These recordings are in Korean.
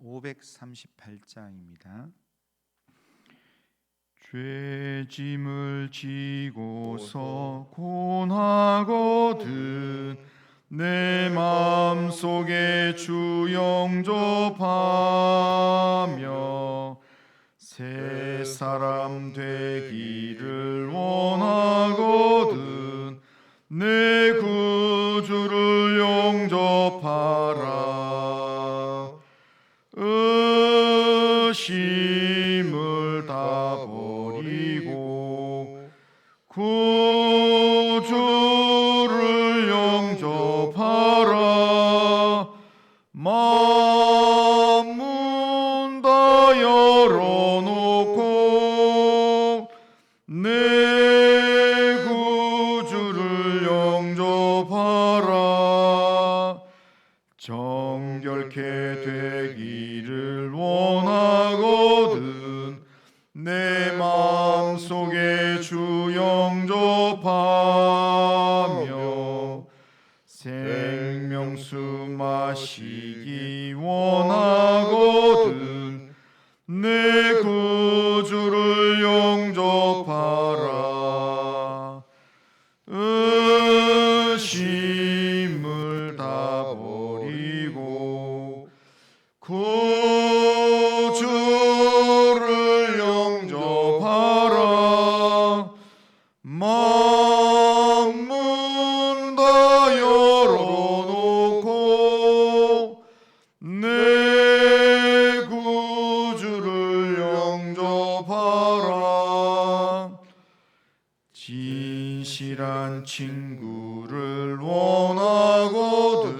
538장입니다. 죄짐을 지고서 고나거든 내 마음속에 주 영접하며 새 사람 되기를 원하거든 내 구주를 영접하라. 의심을 다 버리고 구주를 영접하라. 마음 문 다 열어놓고 내 구주를 영접하라. 정결케 되기를 원하거든 내 마음속에 주 영접하며 생명수 마시기 원하거든 내 구주를 영접하라. 의심을 다 버리고 구주를 영접하라. 마음 문 다 열어놓고 내 구주를 영접하라. 진실한 친구를 원하거든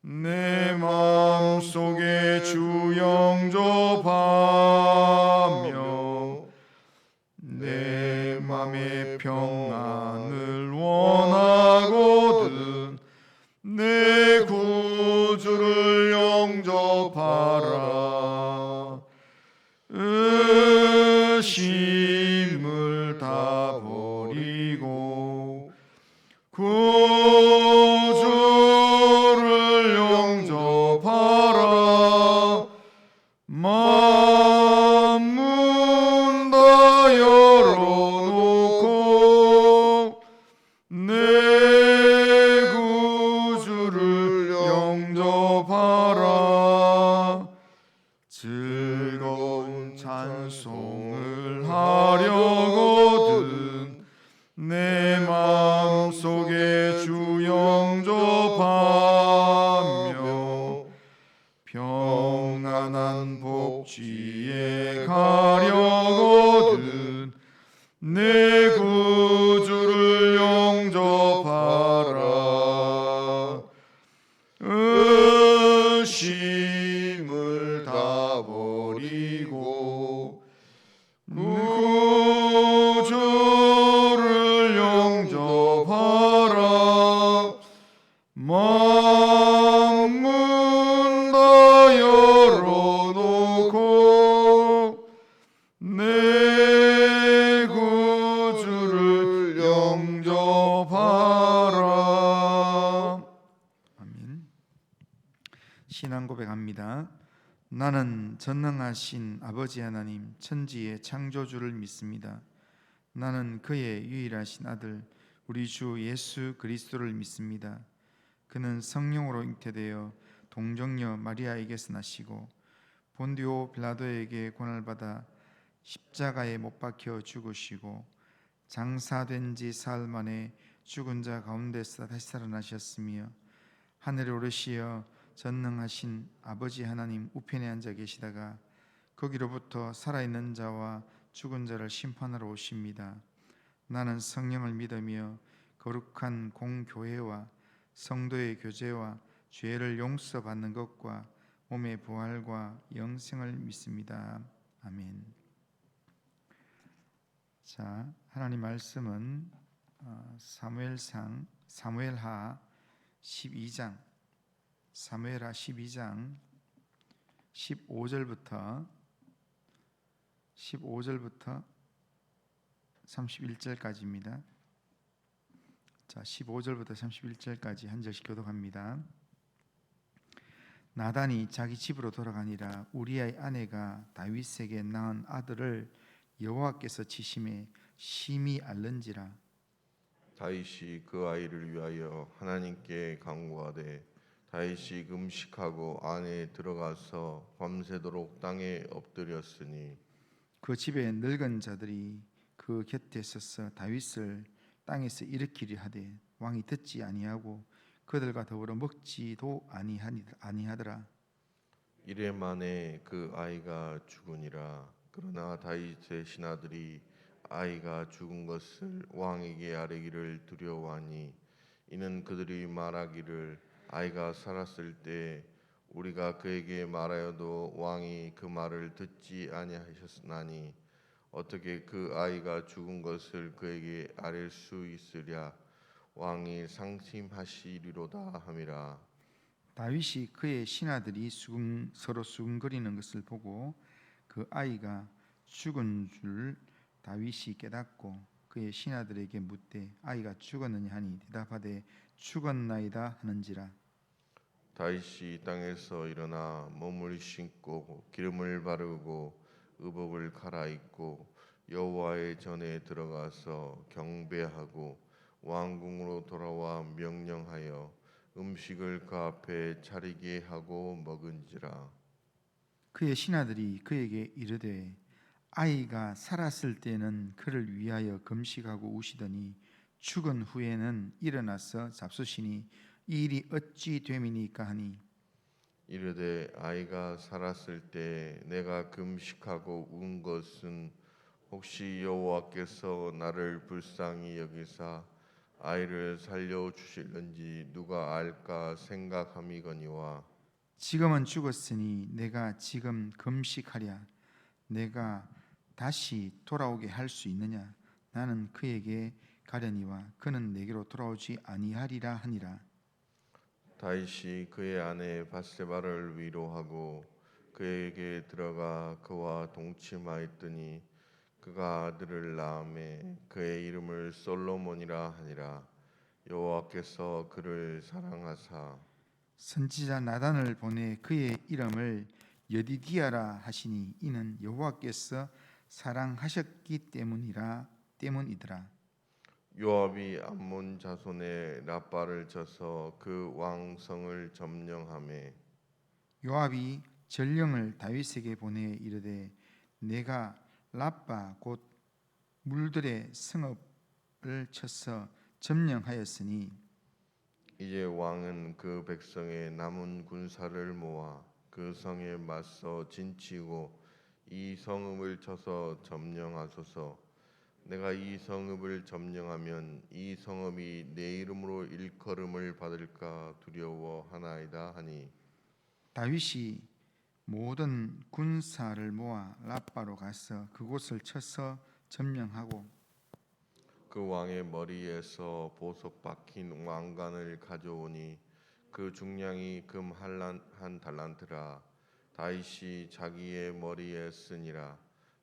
내 마음속에 주 영접하며 내 맘의 평안을 원하거든 내 구주를 영접하라. 의심을 다 버리고 구주를 영접하라. 마음 문 다 열어놓고 내 구주를 영접하라. 즐거운 찬송을 하려거든 내 마음속에 주 영접하며 평안한 복지에 가려거든 내 구주를 영접하라. 의심을 다 버리고 구주를 영접하라. 마음 문 다 열어놓고 내 구주를 영접하라. 아멘. 신앙 고백합니다. 나는 전능하신 아버지 하나님 천지의 창조주를 믿습니다. 나는 그의 유일하신 아들 우리 주 예수 그리스도를 믿습니다. 그는 성령으로 잉태되어 동정녀 마리아에게서 나시고 본디오 빌라도에게 고난을 받아 십자가에 못 박혀 죽으시고 장사된 지 사흘 만에 죽은 자 가운데서 다시 살아나셨으며 하늘에 오르시어 전능하신 아버지 하나님 우편에 앉아 계시다가 거기로부터 살아있는 자와 죽은 자를 심판하러 오십니다. 나는 성령을 믿으며 거룩한 공교회와 성도의 교제와 죄를 용서받는 것과 몸의 부활과 영생을 믿습니다. 아멘. 자, 하나님 말씀은 사무엘하 12장 15절부터 31절까지입니다. 자, 15절부터 31절까지 한 절씩 교독합니다. 나단이 자기 집으로 돌아가니라. 우리아의 아내가 다윗에게 낳은 아들을 여호와께서 치심에 심히 앓는지라. 다윗이 그 아이를 위하여 하나님께 간구하되 다윗이 금식하고 안에 들어가서 밤새도록 땅에 엎드렸으니 그 집에 늙은 자들이 그 곁에 서서 다윗을 땅에서 일으키려 하되 왕이 듣지 아니하고 그들과 더불어 먹지도 아니하더라. 이래 만에 그 아이가 죽으니라. 그러나 다윗의 신하들이 아이가 죽은 것을 왕에게 아뢰기를 두려워하니 이는 그들이 말하기를 아이가 살았을 때 우리가 그에게 말하여도 왕이 그 말을 듣지 아니하셨나니 어떻게 그 아이가 죽은 것을 그에게 아뢰 수 있으랴. 왕이 상심하시리로다 함이라. 다윗이 그의 신하들이 서로 수군거리는 것을 보고 그 아이가 죽은 줄 다윗이 깨닫고 그의 신하들에게 묻되 아이가 죽었느냐 하니 대답하되 죽었나이다 하는지라. 다윗이 땅에서 일어나 몸을 씻고 기름을 바르고 의복을 갈아입고 여호와의 전에 들어가서 경배하고 왕궁으로 돌아와 명령하여 음식을 그 앞에 차리게 하고 먹은지라. 그의 신하들이 그에게 이르되 아이가 살았을 때는 그를 위하여 금식하고 우시더니 죽은 후에는 일어나서 잡수시니 이 일이 어찌 됨이니까 하니 이르되 아이가 살았을 때 내가 금식하고 운 것은 혹시 여호와께서 나를 불쌍히 여기사 아이를 살려 주실는지 누가 알까 생각함이거니와 지금은 죽었으니 내가 지금 금식하랴 내가 다시 돌아오게 할 수 있느냐. 나는 그에게 가려니와 그는 내게로 돌아오지 아니하리라 하니라. 다윗이 그의 아내 바세바를 위로하고 그에게 들어가 그와 동침하였더니 그가 아들을 낳음에 그의 이름을 솔로몬이라 하니라. 여호와께서 그를 사랑하사 선지자 나단을 보내 그의 이름을 여디디아라 하시니 이는 여호와께서 사랑하셨기 때문이더라. 요압이 암몬 자손의 라빠를 쳐서 그 왕성을 점령하매 요압이 전령을 다윗에게 보내 이르되 내가 라빠 곧 물들의 성읍을 쳐서 점령하였으니 이제 왕은 그 백성의 남은 군사를 모아 그 성에 맞서 진치고 이 성읍을 쳐서 점령하소서. 내가 이 성읍을 점령하면 이 성읍이 내 이름으로 일컬음을 받을까 두려워하나이다 하니 다윗이 모든 군사를 모아 라빠로 가서 그곳을 쳐서 점령하고 그 왕의 머리에서 보석 박힌 왕관을 가져오니 그 중량이 금 한 달란트라. 다윗이 자기의 머리에 쓰니라.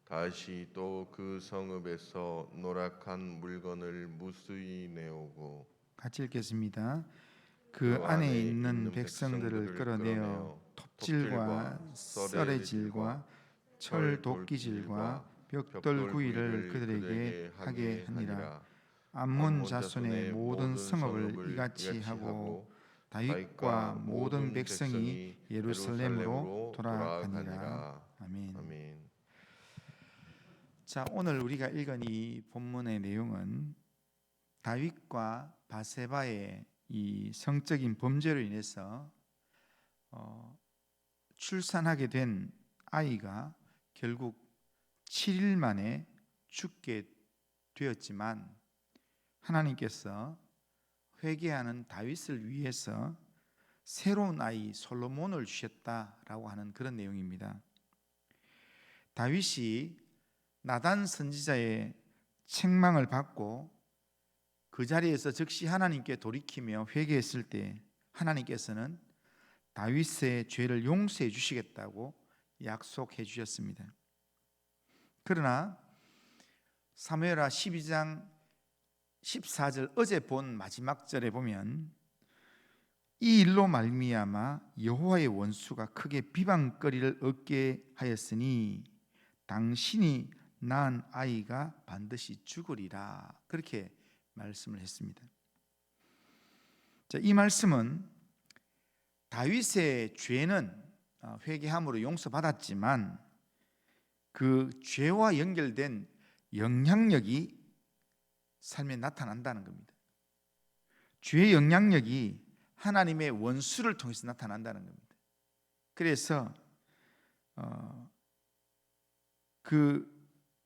다윗이 또 그 성읍에서 노랗한 물건을 무수히 내오고 같이 읽겠습니다. 그 안에 있는 백성들을 끌어내어 톱질과 썰의질과 철 도끼질과 벽돌 구이를 그들에게 하게 하니라. 암몬 자손의 모든 성읍을 이같이 하고 다윗과 모든 백성이 예루살렘으로 돌아가니라. 아멘. 아멘. 자, 오늘 우리가 읽은 이 본문의 내용은 다윗과 바세바의 이 성적인 범죄로 인해서 출산하게 된 아이가 결국 7일 만에 죽게 되었지만 하나님께서 회개하는 다윗을 위해서 새로운 아이 솔로몬을 주셨다라고 하는 그런 내용입니다. 다윗이 나단 선지자의 책망을 받고 그 자리에서 즉시 하나님께 돌이키며 회개했을 때 하나님께서는 다윗의 죄를 용서해 주시겠다고 약속해 주셨습니다. 그러나 사무엘하 12장 14절 어제 본 마지막 절에 보면 이 일로 말미암아 여호와의 원수가 크게 비방거리를 얻게 하였으니 당신이 낳은 아이가 반드시 죽으리라. 그렇게 말씀을 했습니다. 자, 이 말씀은 다윗의 죄는 회개함으로 용서받았지만 그 죄와 연결된 영향력이 삶에 나타난다는 겁니다. 죄의 영향력이 하나님의 원수를 통해서 나타난다는 겁니다. 그래서 그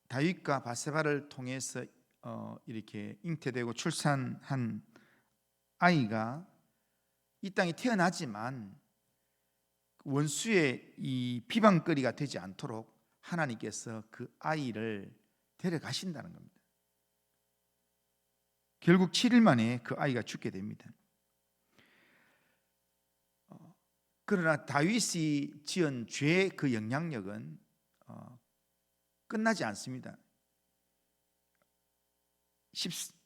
다윗과 바세바를 통해서 이렇게 잉태되고 출산한 아이가 이 땅에 태어나지만 원수의 이 비방거리가 되지 않도록 하나님께서 그 아이를 데려가신다는 겁니다. 결국 7일 만에 그 아이가 죽게 됩니다. 그러나 다윗이 지은 죄의 그 영향력은 끝나지 않습니다.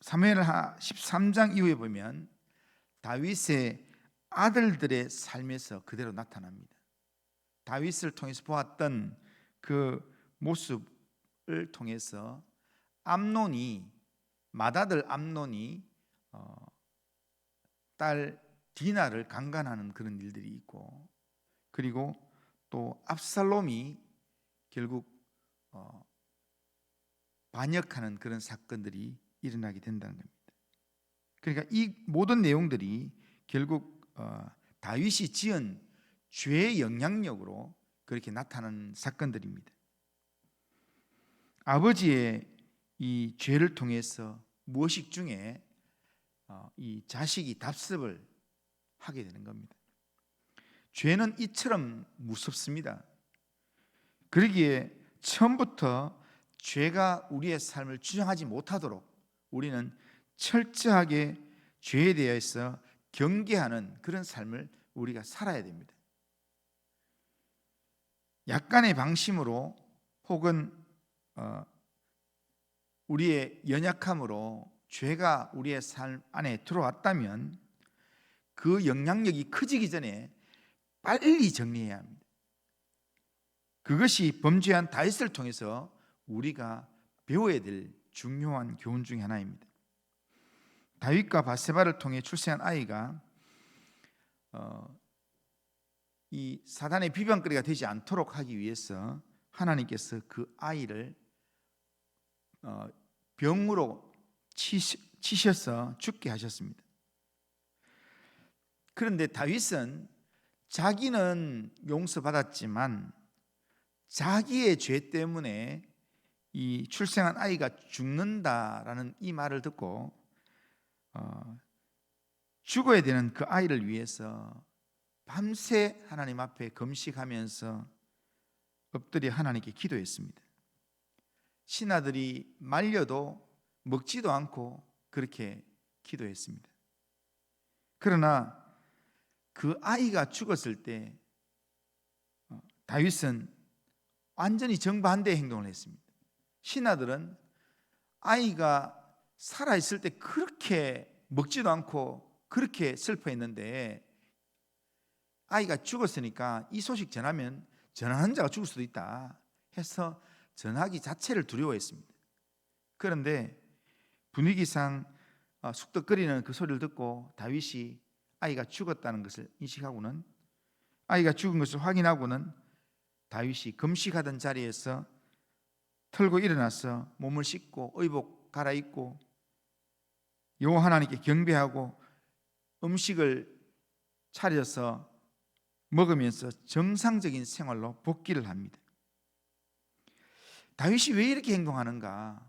사무엘하 13장 이후에 보면 다윗의 아들들의 삶에서 그대로 나타납니다. 다윗을 통해서 보았던 그 모습을 통해서 맏아들 암논이 딸 디나를 강간하는 그런 일들이 있고, 그리고 또 압살롬이 결국 반역하는 그런 사건들이 일어나게 된다는 겁니다. 그러니까 이 모든 내용들이 결국 다윗이 지은 죄의 영향력으로 그렇게 나타나는 사건들입니다. 아버지의 이 죄를 통해서 무의식 중에 이 자식이 답습을 하게 되는 겁니다. 죄는 이처럼 무섭습니다. 그러기에 처음부터 죄가 우리의 삶을 주장하지 못하도록 우리는 철저하게 죄에 대해서 경계하는 그런 삶을 우리가 살아야 됩니다. 약간의 방심으로 혹은 우리의 연약함으로 죄가 우리의 삶 안에 들어왔다면 그 영향력이 커지기 전에 빨리 정리해야 합니다. 그것이 범죄한 다윗을 통해서 우리가 배워야 될 중요한 교훈 중에 하나입니다. 다윗과 바세바를 통해 출생한 아이가 이 사단의 비방거리가 되지 않도록 하기 위해서 하나님께서 그 아이를 병으로 치셔서 죽게 하셨습니다. 그런데 다윗은 자기는 용서받았지만 자기의 죄 때문에 이 출생한 아이가 죽는다라는 이 말을 듣고 죽어야 되는 그 아이를 위해서 밤새 하나님 앞에 금식하면서 엎드려 하나님께 기도했습니다. 신하들이 말려도 먹지도 않고 그렇게 기도했습니다. 그러나 그 아이가 죽었을 때 다윗은 완전히 정반대의 행동을 했습니다. 신하들은 아이가 살아있을 때 그렇게 먹지도 않고 그렇게 슬퍼했는데 아이가 죽었으니까 이 소식 전하면 전하는 자가 죽을 수도 있다 해서 전하기 자체를 두려워했습니다. 그런데 분위기상 쑥덕거리는 그 소리를 듣고 다윗이 아이가 죽었다는 것을 인식하고는 아이가 죽은 것을 확인하고는 다윗이 금식하던 자리에서 털고 일어나서 몸을 씻고 의복 갈아입고 여호와 하나님께 경배하고 음식을 차려서 먹으면서 정상적인 생활로 복귀를 합니다. 다윗이 왜 이렇게 행동하는가?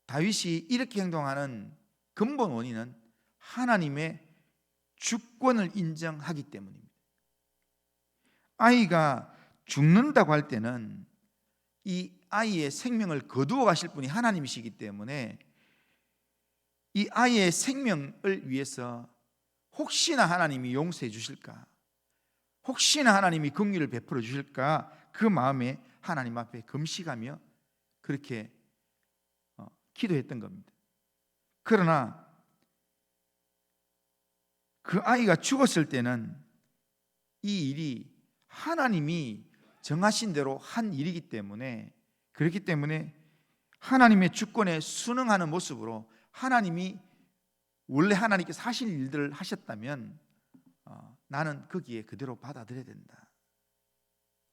다윗이 이렇게 행동하는 근본 원인은 하나님의 주권을 인정하기 때문입니다. 아이가 죽는다고 할 때는 이 아이의 생명을 거두어 가실 분이 하나님이시기 때문에 이 아이의 생명을 위해서 혹시나 하나님이 용서해 주실까, 혹시나 하나님이 긍휼을 베풀어 주실까, 그 마음에 하나님 앞에 금식하며 그렇게 기도했던 겁니다. 그러나 그 아이가 죽었을 때는 이 일이 하나님이 정하신 대로 한 일이기 때문에, 그렇기 때문에 하나님의 주권에 순응하는 모습으로 하나님이 원래 하나님께서 하실 일들을 하셨다면 나는 거기에 그대로 받아들여야 된다.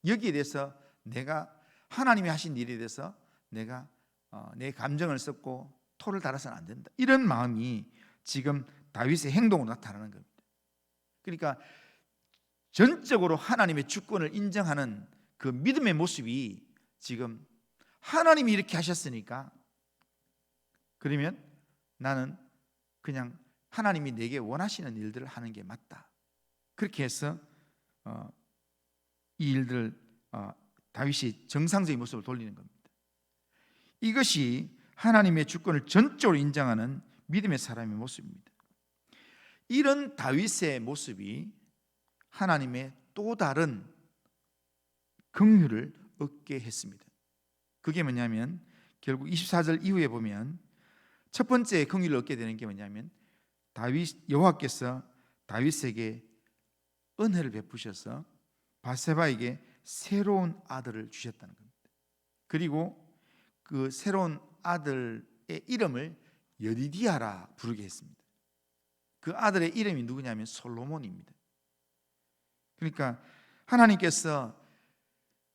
여기에 대해서 내가 하나님이 하신 일에 대해서 내가 내 감정을 섞고 토를 달아서는 안 된다. 이런 마음이 지금 다윗의 행동으로 나타나는 겁니다. 그러니까 전적으로 하나님의 주권을 인정하는 그 믿음의 모습이 지금 하나님이 이렇게 하셨으니까 그러면 나는 그냥 하나님이 내게 원하시는 일들을 하는 게 맞다. 그렇게 해서 이 일들 다윗이 정상적인 모습을 돌리는 겁니다. 이것이 하나님의 주권을 전적으로 인정하는 믿음의 사람의 모습입니다. 이런 다윗의 모습이 하나님의 또 다른 긍휼을 얻게 했습니다. 그게 뭐냐면 결국 24절 이후에 보면 첫 번째 긍휼을 얻게 되는 게 뭐냐면 여호와께서 다윗에게 은혜를 베푸셔서 바세바에게 새로운 아들을 주셨다는 겁니다. 그리고 그 새로운 아들의 이름을 여디디아라 부르게 했습니다. 그 아들의 이름이 누구냐면 솔로몬입니다. 그러니까 하나님께서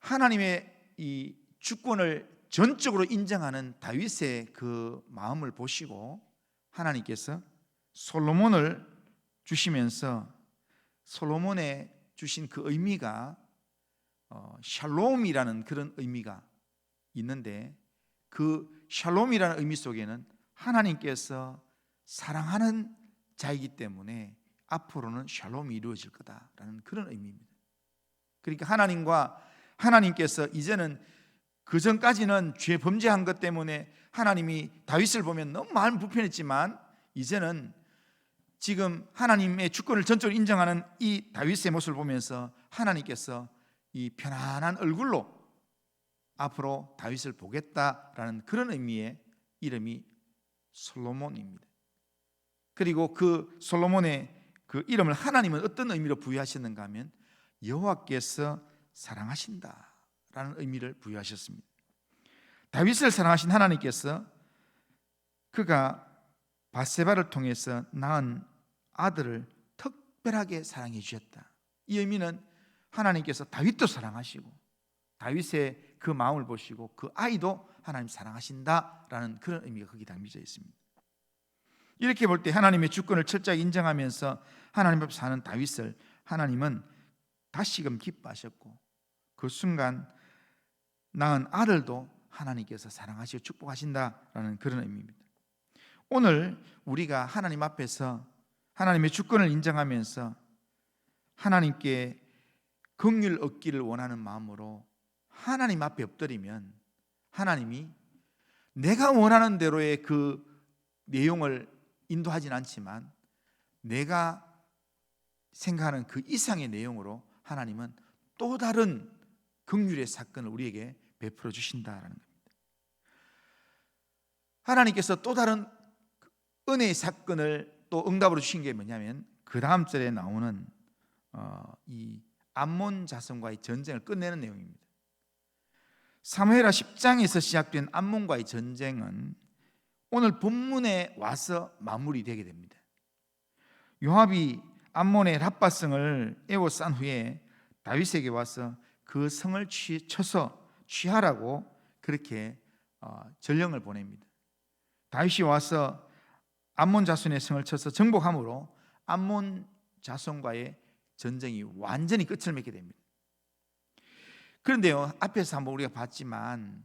하나님의 이 주권을 전적으로 인정하는 다윗의 그 마음을 보시고 하나님께서 솔로몬을 주시면서 솔로몬에 주신 그 의미가 샬롬이라는 그런 의미가 있는데 그 샬롬이라는 의미 속에는 하나님께서 사랑하는 자이기 때문에 앞으로는 샬롬이 이루어질 거다라는 그런 의미입니다. 그러니까 하나님께서 이제는 그 전까지는 죄 범죄한 것 때문에 하나님이 다윗을 보면 너무 마음 불편했지만 이제는 지금 하나님의 주권을 전적으로 인정하는 이 다윗의 모습을 보면서 하나님께서 이 편안한 얼굴로 앞으로 다윗을 보겠다라는 그런 의미의 이름이 솔로몬입니다. 그리고 그 솔로몬의 그 이름을 하나님은 어떤 의미로 부여하셨는가 하면 여호와께서 사랑하신다라는 의미를 부여하셨습니다. 다윗을 사랑하신 하나님께서 그가 바세바를 통해서 낳은 아들을 특별하게 사랑해 주셨다. 이 의미는 하나님께서 다윗도 사랑하시고 다윗의 그 마음을 보시고 그 아이도 하나님 사랑하신다라는 그런 의미가 거기 담겨져 있습니다. 이렇게 볼 때 하나님의 주권을 철저히 인정하면서 하나님 앞에 사는 다윗을 하나님은 다시금 기뻐하셨고 그 순간 낳은 아들도 하나님께서 사랑하시고 축복하신다라는 그런 의미입니다. 오늘 우리가 하나님 앞에서 하나님의 주권을 인정하면서 하나님께 긍휼 얻기를 원하는 마음으로 하나님 앞에 엎드리면 하나님이 내가 원하는 대로의 그 내용을 인도하진 않지만 내가 생각하는 그 이상의 내용으로 하나님은 또 다른 긍휼의 사건을 우리에게 베풀어 주신다라는 겁니다. 하나님께서 또 다른 은혜의 사건을 또 응답으로 주신 게 뭐냐면 그 다음 절에 나오는 이 암몬 자손과의 전쟁을 끝내는 내용입니다. 사무엘하 10장에서 시작된 암몬과의 전쟁은 오늘 본문에 와서 마무리되게 됩니다. 요압이 암몬의 랍바성을 에워싼 후에 다윗에게 와서 그 성을 쳐서 취하라고 그렇게 전령을 보냅니다. 다윗이 와서 암몬 자손의 성을 쳐서 정복함으로 암몬 자손과의 전쟁이 완전히 끝을 맺게 됩니다. 그런데요, 앞에서 한번 우리가 봤지만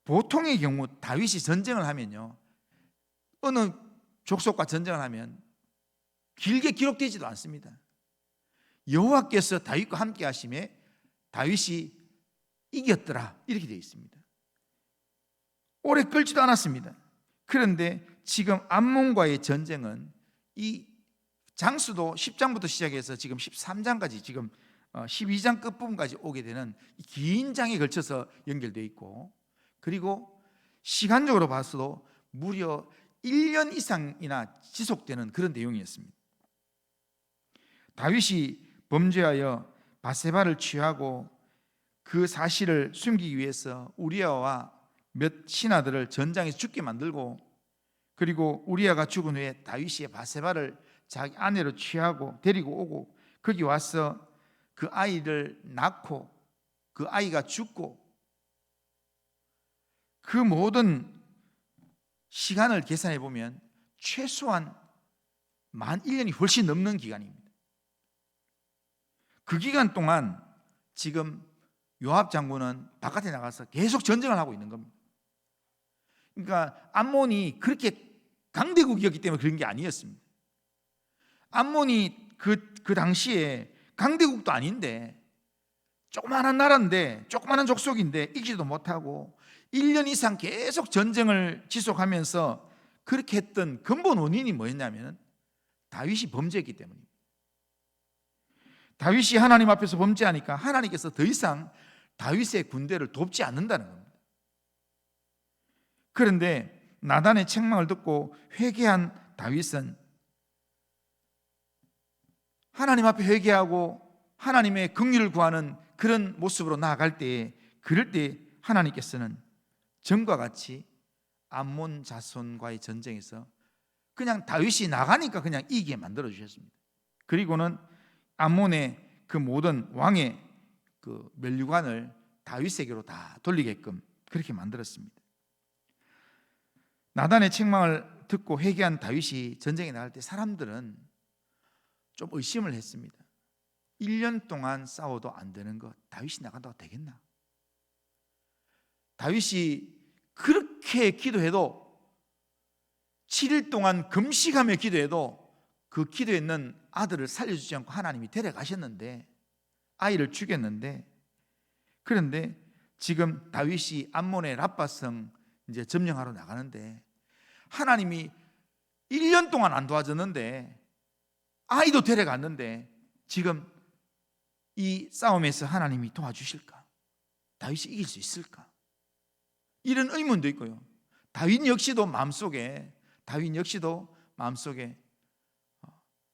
보통의 경우 다윗이 전쟁을 하면요, 어느 족속과 전쟁을 하면 길게 기록되지도 않습니다. 여호와께서 다윗과 함께 하심에 다윗이 이겼더라 이렇게 되어 있습니다. 오래 끌지도 않았습니다. 그런데 지금 암몬과의 전쟁은 이 장수도 10장부터 시작해서 지금 13장까지 지금 12장 끝부분까지 오게 되는 긴 장에 걸쳐서 연결되어 있고 그리고 시간적으로 봐서도 무려 1년 이상이나 지속되는 그런 내용이었습니다. 다윗이 범죄하여 바세바를 취하고 그 사실을 숨기기 위해서 우리아와 몇 신하들을 전장에서 죽게 만들고, 그리고 우리아가 죽은 후에 다윗이 바세바를 자기 아내로 취하고 데리고 오고 거기 와서 그 아이를 낳고 그 아이가 죽고, 그 모든 시간을 계산해 보면 최소한 만 1년이 훨씬 넘는 기간입니다. 그 기간 동안 지금 요압 장군은 바깥에 나가서 계속 전쟁을 하고 있는 겁니다. 그러니까 암몬이 그렇게 강대국이었기 때문에 그런 게 아니었습니다. 암몬이 그 당시에 강대국도 아닌데 조그마한 나라인데, 조그마한 족속인데 이기지도 못하고 1년 이상 계속 전쟁을 지속하면서 그렇게 했던 근본 원인이 뭐였냐면 다윗이 범죄했기 때문입니다. 다윗이 하나님 앞에서 범죄하니까 하나님께서 더 이상 다윗의 군대를 돕지 않는다는 겁니다. 그런데 나단의 책망을 듣고 회개한 다윗은 하나님 앞에 회개하고 하나님의 긍휼을 구하는 그런 모습으로 나아갈 때에, 그럴 때 하나님께서는 전과 같이 암몬 자손과의 전쟁에서 그냥 다윗이 나가니까 그냥 이기게 만들어 주셨습니다. 그리고는 암몬의 그 모든 왕의 그 면류관을 다윗에게로 다 돌리게끔 그렇게 만들었습니다. 나단의 책망을 듣고 회개한 다윗이 전쟁에 나갈 때 사람들은 좀 의심을 했습니다. 1년 동안 싸워도 안 되는 것, 다윗이 나간다고 되겠나? 다윗이 그렇게 기도해도 7일 동안 금식하며 기도해도 그 기도했는 아들을 살려주지 않고 하나님이 데려가셨는데, 아이를 죽였는데, 그런데 지금 다윗이 암몬의 랍바성 이제 점령하러 나가는데 하나님이 1년 동안 안 도와줬는데, 아이도 데려갔는데 지금 이 싸움에서 하나님이 도와주실까? 다윗이 이길 수 있을까? 이런 의문도 있고요. 다윗 역시도 마음속에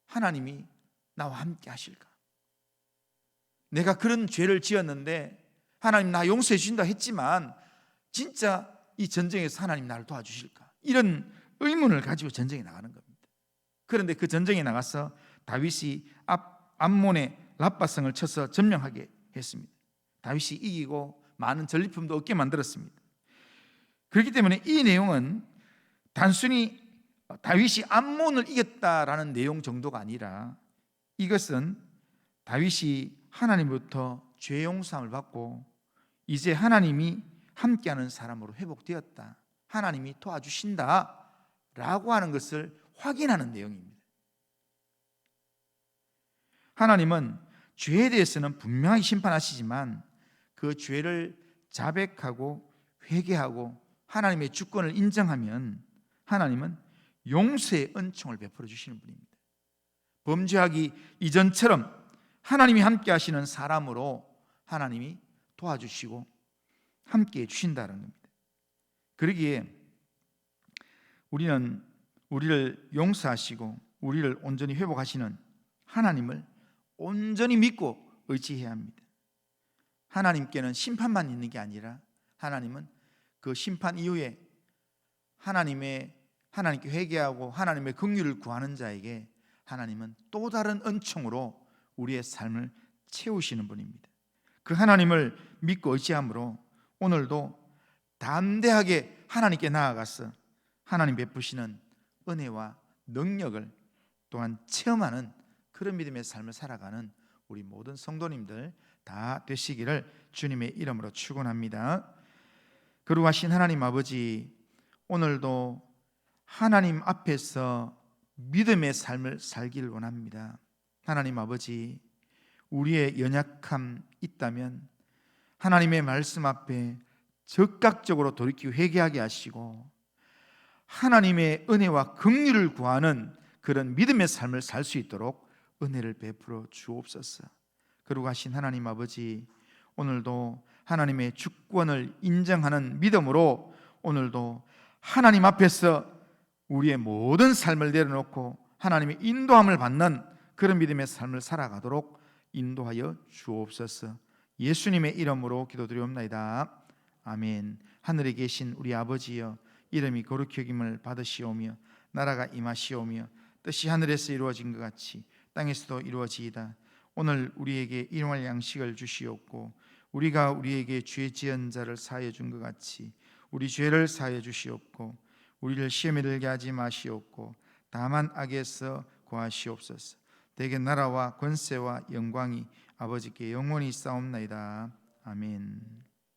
하나님이 나와 함께 하실까? 내가 그런 죄를 지었는데 하나님 나 용서해 주신다 했지만 진짜 이 전쟁에서 하나님 나를 도와주실까? 이런 의문을 가지고 전쟁에 나가는 겁니다. 그런데 그 전쟁에 나가서 다윗이 암몬의 랍바성을 쳐서 점령하게 했습니다. 다윗이 이기고 많은 전리품도 얻게 만들었습니다. 그렇기 때문에 이 내용은 단순히 다윗이 암몬을 이겼다라는 내용 정도가 아니라, 이것은 다윗이 하나님으로부터 죄 용서함을 받고 이제 하나님이 함께하는 사람으로 회복되었다, 하나님이 도와주신다 라고 하는 것을 확인하는 내용입니다. 하나님은 죄에 대해서는 분명히 심판하시지만 그 죄를 자백하고 회개하고 하나님의 주권을 인정하면 하나님은 용서의 은총을 베풀어 주시는 분입니다. 범죄하기 이전처럼 하나님이 함께 하시는 사람으로 하나님이 도와주시고 함께 해주신다는 겁니다. 그러기에 우리는 우리를 용서하시고 우리를 온전히 회복하시는 하나님을 온전히 믿고 의지해야 합니다. 하나님께는 심판만 있는 게 아니라 하나님은 그 심판 이후에 하나님께 회개하고 하나님의 긍휼을 구하는 자에게 하나님은 또 다른 은총으로 우리의 삶을 채우시는 분입니다. 그 하나님을 믿고 의지함으로 오늘도 담대하게 하나님께 나아가서 하나님 베푸시는 은혜와 능력을 또한 체험하는 그런 믿음의 삶을 살아가는 우리 모든 성도님들 다 되시기를 주님의 이름으로 축원합니다. 거룩하신 하나님 아버지, 오늘도 하나님 앞에서 믿음의 삶을 살기를 원합니다. 하나님 아버지, 우리의 연약함 있다면 하나님의 말씀 앞에 적극적으로 돌이키고 회개하게 하시고 하나님의 은혜와 긍휼을 구하는 그런 믿음의 삶을 살 수 있도록 은혜를 베풀어 주옵소서. 거룩하신 하나님 아버지, 오늘도 하나님의 주권을 인정하는 믿음으로 오늘도 하나님 앞에서 우리의 모든 삶을 내려놓고 하나님의 인도함을 받는 그런 믿음의 삶을 살아가도록 인도하여 주옵소서. 예수님의 이름으로 기도드리옵나이다. 아멘. 하늘에 계신 우리 아버지여, 이름이 거룩히 여김을 받으시오며 나라가 임하시오며 뜻이 하늘에서 이루어진 것 같이 땅에서도 이루어지이다. 오늘 우리에게 일용할 양식을 주시옵고 우리가 우리에게 죄 지은 자를 사하여 준 것 같이 우리 죄를 사하여 주시옵고 우리를 시험에 들게 하지 마시옵고 다만 악에서 구하시옵소서. 대개 나라와 권세와 영광이 아버지께 영원히 있사옵나이다. 아멘.